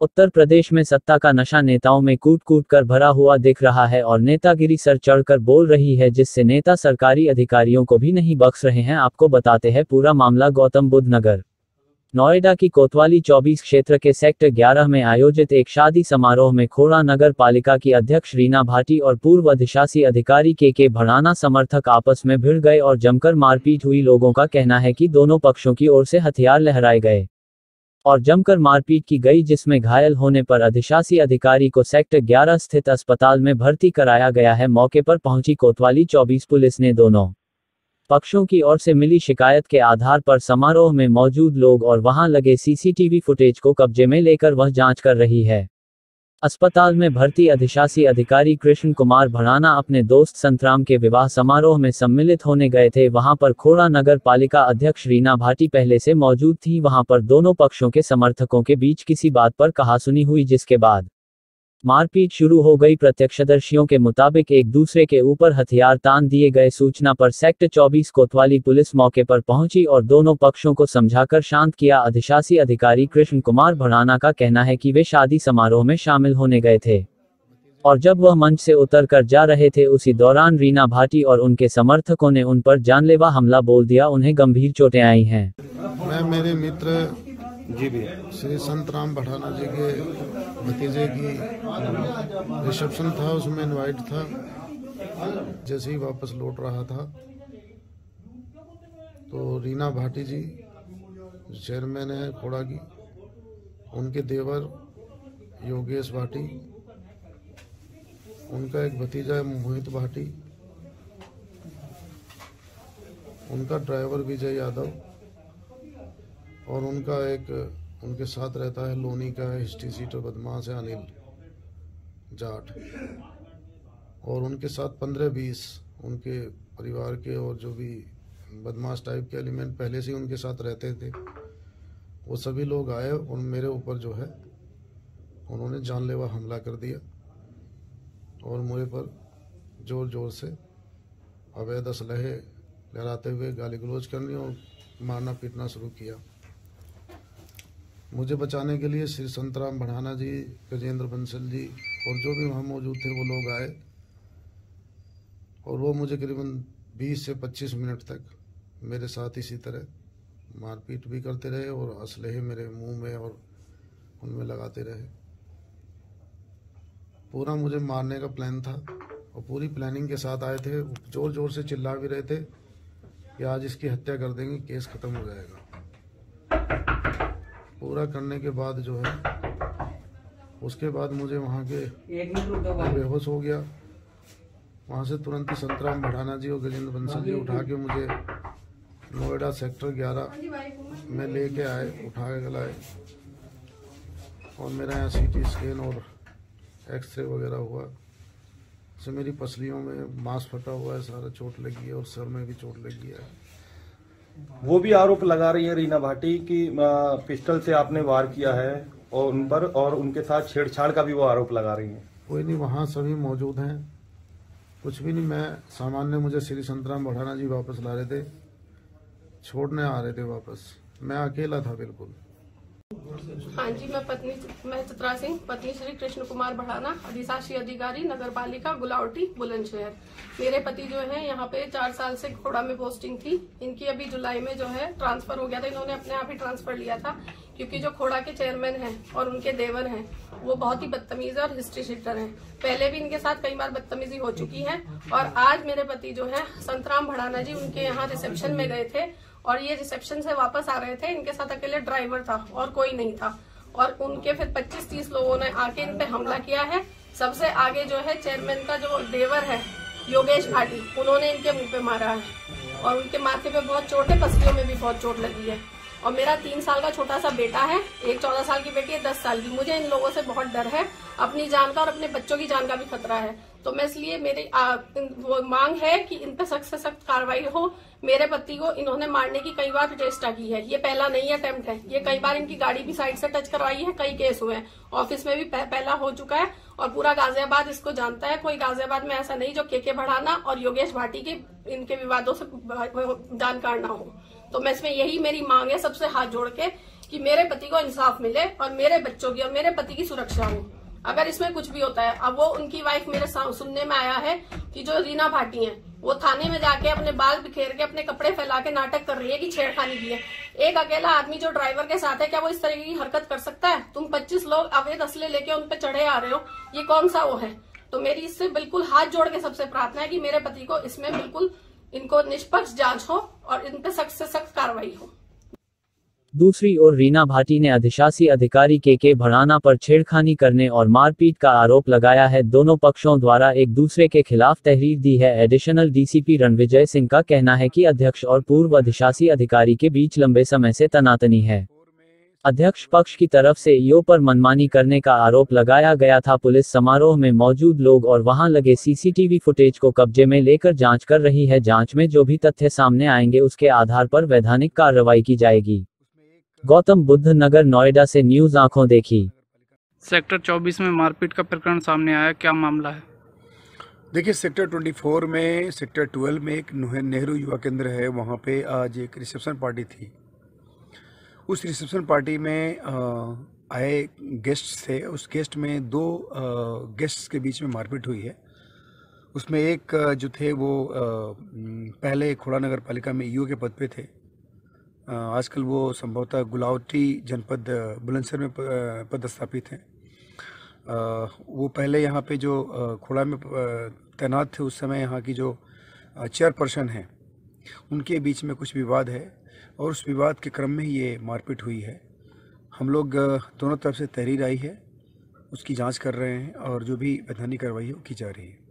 उत्तर प्रदेश में सत्ता का नशा नेताओं में कूट कूट कर भरा हुआ दिख रहा है और नेतागिरी सर चढ़कर बोल रही है, जिससे नेता सरकारी अधिकारियों को भी नहीं बख्श रहे हैं। आपको बताते हैं पूरा मामला। गौतम बुद्ध नगर नोएडा की कोतवाली 24 क्षेत्र के सेक्टर 11 में आयोजित एक शादी समारोह में खोड़ा नगर पालिका की अध्यक्ष रीना भाटी और पूर्व अधिशासी अधिकारी के भड़ाना समर्थक आपस में भिड़ गए और जमकर मारपीट हुई। लोगों का कहना है कि दोनों पक्षों की ओर से हथियार लहराए गए और जमकर मारपीट की गई, जिसमें घायल होने पर अधिशासी अधिकारी को सेक्टर 11 स्थित अस्पताल में भर्ती कराया गया है। मौके पर पहुंची कोतवाली 24 पुलिस ने दोनों पक्षों की ओर से मिली शिकायत के आधार पर समारोह में मौजूद लोग और वहां लगे सीसीटीवी फुटेज को कब्जे में लेकर वह जांच कर रही है। अस्पताल में भर्ती अधिशासी अधिकारी कृष्ण कुमार भड़ाना अपने दोस्त संतराम के विवाह समारोह में सम्मिलित होने गए थे। वहां पर खोड़ा नगर पालिका अध्यक्ष रीना भाटी पहले से मौजूद थी। वहां पर दोनों पक्षों के समर्थकों के बीच किसी बात पर कहासुनी हुई, जिसके बाद मारपीट शुरू हो गई। प्रत्यक्षदर्शियों के मुताबिक एक दूसरे के ऊपर हथियार तान दिए गए। सूचना पर सेक्टर 24 कोतवाली पुलिस मौके पर पहुंची और दोनों पक्षों को समझाकर शांत किया। अधिशासी अधिकारी कृष्ण कुमार भड़ाना का कहना है कि वे शादी समारोह में शामिल होने गए थे और जब वह मंच से उतर कर जा रहे थे, उसी दौरान रीना भाटी और उनके समर्थकों ने उन पर जानलेवा हमला बोल दिया। उन्हें गंभीर चोटें आई हैं। मैं मेरे मित्र जी भी श्री संतराम भड़ाना जी के भतीजे की रिसेप्शन था, उसमें इनवाइट था। जैसे ही वापस लौट रहा था तो रीना भाटी जी चेयरमैन है खोड़ा की, उनके देवर योगेश भाटी, उनका एक भतीजा है मोहित भाटी, उनका ड्राइवर विजय यादव और उनका एक उनके साथ रहता है लोनी का हिस्ट्री सीटर बदमाश है अनिल जाट, और उनके साथ 15-20 उनके परिवार के और जो भी बदमाश टाइप के एलिमेंट पहले से उनके साथ रहते थे, वो सभी लोग आए और मेरे ऊपर जो है उन्होंने जानलेवा हमला कर दिया और मुझे पर जोर जोर से अवैध असलहे लहराते हुए गाली गलौज करनी और मारना पीटना शुरू किया। मुझे बचाने के लिए श्री संतराम भड़ाना जी, गजेंद्र बंसल जी और जो भी वहाँ मौजूद थे वो लोग आए और वो मुझे करीबन 20 से 25 मिनट तक मेरे साथ इसी तरह मारपीट भी करते रहे और असलहे मेरे मुंह में और उनमें लगाते रहे। पूरा मुझे मारने का प्लान था और पूरी प्लानिंग के साथ आए थे। जोर जोर से चिल्ला भी रहे थे कि आज इसकी हत्या कर देंगे, केस खत्म हो जाएगा। पूरा करने के बाद जो है उसके बाद मुझे वहाँ के बेहोश हो गया। वहाँ से तुरंत ही संतराम भड़ाना जी और गजेंद्र बंसल जी उठा के मुझे नोएडा सेक्टर 11 में लेके आए, उठा के लाए और मेरा यहाँ सीटी स्कैन और एक्सरे वगैरह हुआ। से मेरी पसलियों में मांस फटा हुआ है, सारा चोट लगी है और सर में भी चोट लगी है। वो भी आरोप लगा रही है रीना भाटी कि पिस्टल से आपने वार किया है और उन पर, और उनके साथ छेड़छाड़ का भी वो आरोप लगा रही है। कोई नहीं, वहाँ सभी मौजूद हैं, कुछ भी नहीं। मैं सामान्य, मुझे श्री संतराम भड़ाना जी वापस ला रहे थे, छोड़ने आ रहे थे वापस। मैं अकेला था बिल्कुल। हाँ जी, मैं चित्रा सिंह, पत्नी श्री कृष्ण कुमार भड़ाना, अधिशासी अधिकारी नगर पालिका गुलावटी बुलंदशहर। मेरे पति जो है यहाँ पे 4 साल से खोड़ा में पोस्टिंग थी। इनकी अभी जुलाई में जो है ट्रांसफर हो गया था। इन्होंने अपने आप ही ट्रांसफर लिया था क्योंकि जो खोड़ा के चेयरमैन हैं और उनके देवर हैं वो बहुत ही बदतमीज और हिस्ट्री शीटर हैं। पहले भी इनके साथ कई बार बदतमीजी हो चुकी है और आज मेरे पति जो है संतराम भड़ाना जी उनके यहाँ रिसेप्शन में गए थे और ये रिसेप्शन से वापस आ रहे थे। इनके साथ अकेले ड्राइवर था और कोई नहीं था और उनके फिर 25-30 लोगों ने आके इन पे हमला किया है। सबसे आगे जो है चेयरमैन का जो देवर है योगेश भाटी, उन्होंने इनके मुंह पे मारा है और उनके माथे पे बहुत चोट है, पसलियों में भी बहुत चोट लगी है। और मेरा 3 साल का छोटा सा बेटा है, एक 14 साल की बेटी है, 10 साल की। मुझे इन लोगों से बहुत डर है, अपनी जान का और अपने बच्चों की जान का भी खतरा है। तो मैं इसलिए मेरी वो मांग है कि इन पे सख्त से सख्त कार्रवाई हो। मेरे पति को इन्होंने मारने की कई बार चेष्टा की है, ये पहला नहीं अटेम्प्ट है। ये कई बार इनकी गाड़ी भी साइड से टच करवाई है, कई केस हुए हैं। ऑफिस में भी पहला हो चुका है और पूरा गाजियाबाद इसको जानता है। कोई गाजियाबाद में ऐसा नहीं जो के भड़ाना और योगेश भाटी के इनके विवादों से जानकार ना हो। तो मैं इसमें यही मेरी मांग है सबसे हाथ जोड़ के कि मेरे पति को इंसाफ मिले और मेरे बच्चों की और मेरे पति की सुरक्षा हो। अगर इसमें कुछ भी होता है, अब वो उनकी वाइफ मेरे सुनने में आया है कि जो रीना भाटी है वो थाने में जाके अपने बाल बिखेर के अपने कपड़े फैला के नाटक कर रही है कि छेड़खानी की है। एक अकेला आदमी जो ड्राइवर के साथ है, क्या वो इस तरह की हरकत कर सकता है? तुम 25 लोग अवैध असले लेके उन पे चढ़े आ रहे हो, ये कौन सा वो है? तो मेरी इससे बिल्कुल हाथ जोड़ के सबसे प्रार्थना है कि मेरे पति को इसमें बिल्कुल इनको निष्पक्ष जांच हो और इन पे सख्त से सख्त कार्रवाई हो। दूसरी ओर रीना भाटी ने अधिशासी अधिकारी के भड़ाना पर छेड़खानी करने और मारपीट का आरोप लगाया है। दोनों पक्षों द्वारा एक दूसरे के खिलाफ तहरीर दी है। एडिशनल डीसीपी रणविजय सिंह का कहना है कि अध्यक्ष और पूर्व अधिशासी अधिकारी के बीच लंबे समय से तनातनी है। अध्यक्ष पक्ष की तरफ से ईओ पर मनमानी करने का आरोप लगाया गया था। पुलिस समारोह में मौजूद लोग और वहां लगे सीसीटीवी फुटेज को कब्जे में लेकर जांच कर रही है। जांच में जो भी तथ्य सामने आएंगे उसके आधार पर वैधानिक कार्रवाई की जाएगी। गौतम बुद्ध नगर, नोएडा से न्यूज आंखों देखी। सेक्टर 24 में मारपीट का प्रकरण सामने आया, क्या मामला है? देखिए, सेक्टर 24 में सेक्टर 12 में एक नेहरू युवा केंद्र है, वहाँ पे आज एक रिसेप्शन पार्टी थी। उस रिसेप्शन पार्टी में आए गेस्ट थे। उस गेस्ट में दो गेस्ट्स के बीच में मारपीट हुई है। उसमें एक जो थे वो पहले खोड़ा नगर पालिका में ईओ के पद पे थे। आजकल वो संभवतः गुलावटी जनपद बुलंदशहर में पदस्थापित हैं। वो पहले यहाँ पे जो खोड़ा में तैनात थे, उस समय यहाँ की जो चेयरपर्सन हैं उनके बीच में कुछ विवाद है और उस विवाद के क्रम में ही ये मारपीट हुई है। हम लोग दोनों तरफ से तहरीर आई है, उसकी जांच कर रहे हैं और जो भी वैधानिक कार्रवाई है वो की जा रही है।